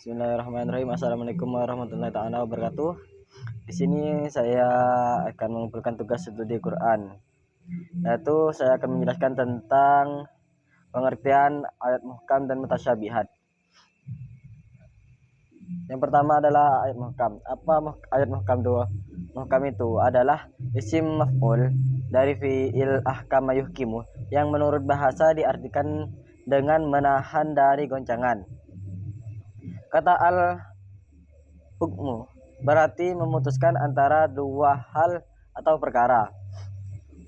Bismillahirrahmanirrahim. Assalamualaikum warahmatullahi taala wabarakatuh. Di sini saya akan mengumpulkan tugas studi Quran. Yaitu saya akan menjelaskan tentang pengertian ayat muhkam dan mutasyabihat. Yang pertama adalah ayat muhkam. Apa ayat muhkam itu? Muhkam itu adalah isim maf'ul dari fi'il ahkama yuhkimu yang menurut bahasa diartikan dengan menahan dari goncangan. Kata al-hukmu berarti memutuskan antara dua hal atau perkara.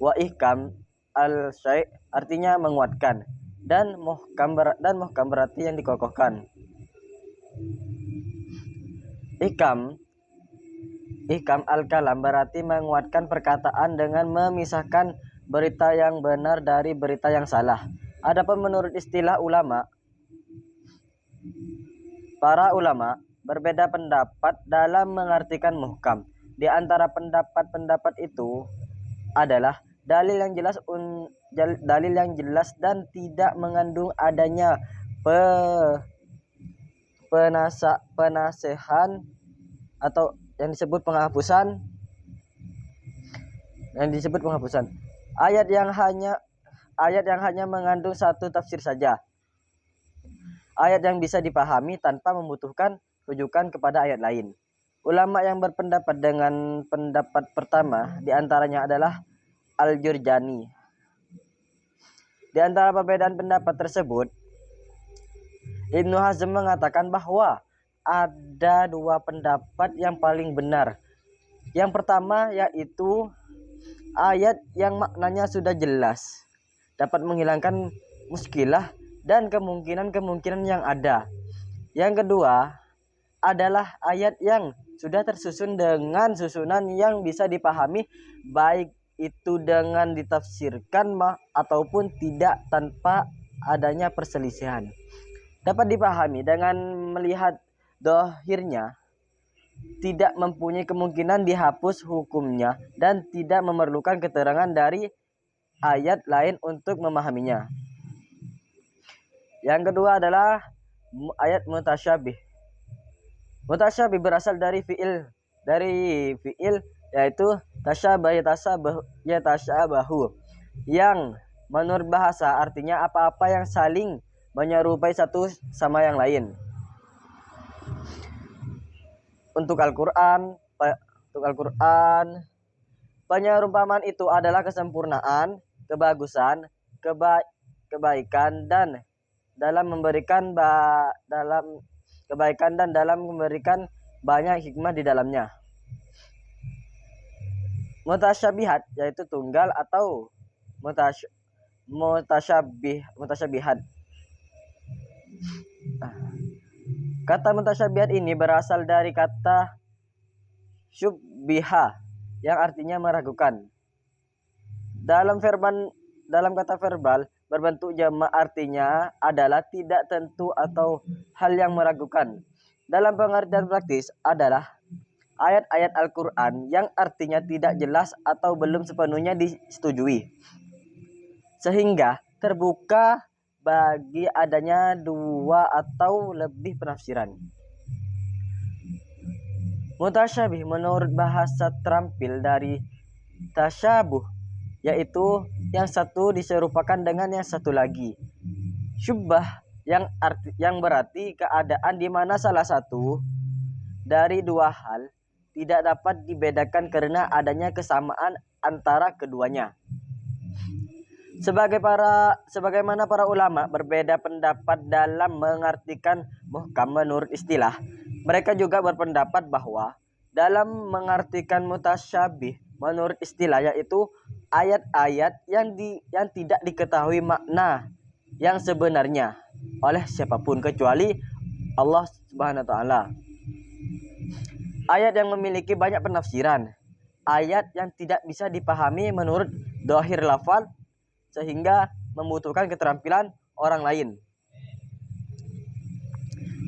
Wa ihkam al-syai' artinya menguatkan, dan muhkam berarti yang dikokohkan. Ihkam al-kalam berarti menguatkan perkataan dengan memisahkan berita yang benar dari berita yang salah. Adapun menurut istilah para ulama berbeda pendapat dalam mengartikan muhkam. Di antara pendapat-pendapat itu adalah dalil yang jelas dan tidak mengandung adanya penasehan atau yang disebut penghapusan. Ayat yang hanya mengandung satu tafsir saja. Ayat yang bisa dipahami tanpa membutuhkan rujukan kepada ayat lain. Ulama yang berpendapat dengan pendapat pertama diantaranya adalah Al-Jurjani. Di antara perbedaan pendapat tersebut, Ibnu Hazm mengatakan bahwa ada dua pendapat yang paling benar. Yang pertama yaitu ayat yang maknanya sudah jelas, dapat menghilangkan muskilah dan kemungkinan-kemungkinan yang ada. Yang kedua adalah ayat yang sudah tersusun dengan susunan yang bisa dipahami, baik itu dengan ditafsirkan ataupun tidak tanpa adanya perselisihan. Dapat dipahami dengan melihat dohirnya, tidak mempunyai kemungkinan dihapus hukumnya, dan tidak memerlukan keterangan dari ayat lain untuk memahaminya. Yang kedua adalah ayat mutasyabih. Mutasyabih berasal dari fi'il yaitu tasyabahu, yang menurut bahasa artinya apa-apa yang saling menyerupai satu sama yang lain. Untuk Al-Quran, penyerumpamaan itu adalah kesempurnaan, kebagusan, kebaikan dan dalam memberikan banyak hikmah di dalamnya. Mutasyabihat yaitu tunggal atau mutasyabihat. Kata mutasyabihat ini berasal dari kata syubbiha yang artinya meragukan. Dalam kata verbal berbentuk jamak artinya adalah tidak tentu atau hal yang meragukan. Dalam pengertian praktis adalah ayat-ayat Al-Quran yang artinya tidak jelas atau belum sepenuhnya disetujui, sehingga terbuka bagi adanya dua atau lebih penafsiran. Mutasyabih menurut bahasa terampil dari tasyabuh, yaitu yang satu diserupakan dengan yang satu lagi. Syubbah yang berarti keadaan di mana salah satu dari dua hal tidak dapat dibedakan karena adanya kesamaan antara keduanya. Sebagaimana para ulama berbeda pendapat dalam mengartikan muhkam menurut istilah, mereka juga berpendapat bahwa dalam mengartikan mutasyabih menurut istilah, yaitu ayat-ayat yang tidak diketahui makna yang sebenarnya oleh siapapun kecuali Allah Subhanahu wa taala. Ayat yang memiliki banyak penafsiran, ayat yang tidak bisa dipahami menurut dhahir lafal sehingga membutuhkan keterampilan orang lain.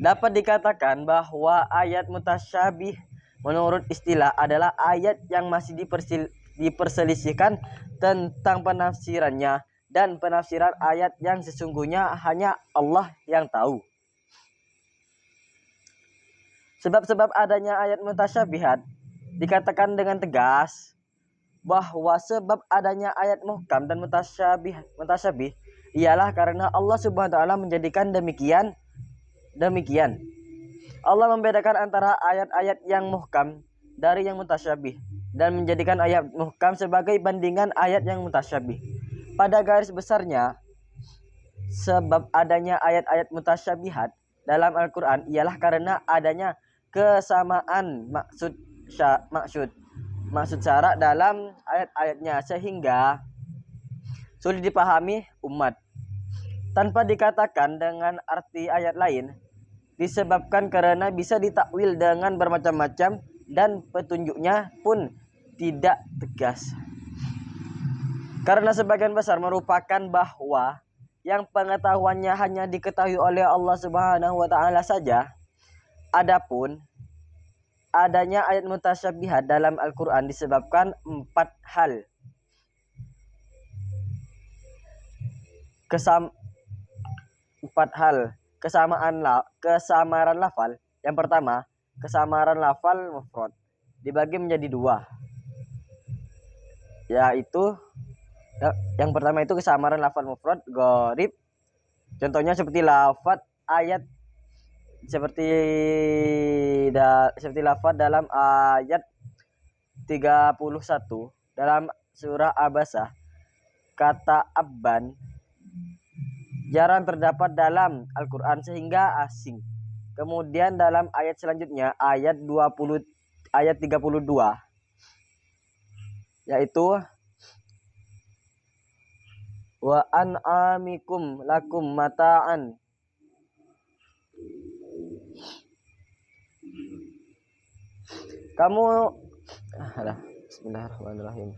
Dapat dikatakan bahwa ayat mutasyabih menurut istilah adalah ayat yang masih diperselisihkan tentang penafsirannya, dan penafsiran ayat yang sesungguhnya hanya Allah yang tahu. Sebab-sebab adanya ayat mutasyabihat dikatakan dengan tegas bahwa sebab adanya ayat muhkam dan mutasyabih ialah karena Allah Subhanahu wa taala menjadikan demikian. Allah membedakan antara ayat-ayat yang muhkam dari yang mutasyabih dan menjadikan ayat muhkam sebagai bandingan ayat yang mutasyabih. Pada garis besarnya, sebab adanya ayat-ayat mutasyabihat dalam Al-Quran ialah karena adanya kesamaan maksud syarak dalam ayat-ayatnya sehingga sulit dipahami umat. Tanpa dikatakan dengan arti ayat lain, disebabkan karena bisa ditakwil dengan bermacam-macam dan petunjuknya pun tidak tegas. Karena sebagian besar merupakan bahwa yang pengetahuannya hanya diketahui oleh Allah Subhanahu wa taala saja. Adapun adanya ayat mutasyabihat dalam Al-Qur'an disebabkan 4 hal. Kesamaran lafal. Yang pertama, kesamaran lafal mufrad dibagi menjadi 2. Yaitu yang pertama itu kesamaran lafal mufrad gharib. Contohnya seperti lafaz ayat seperti lafaz dalam ayat 31 dalam surah Abasa. Kata abban jarang terdapat dalam Al-Qur'an sehingga asing. Kemudian dalam ayat selanjutnya ayat 32 yaitu wa an'amikum lakum mata'an. Bismillahirrahmanirrahim.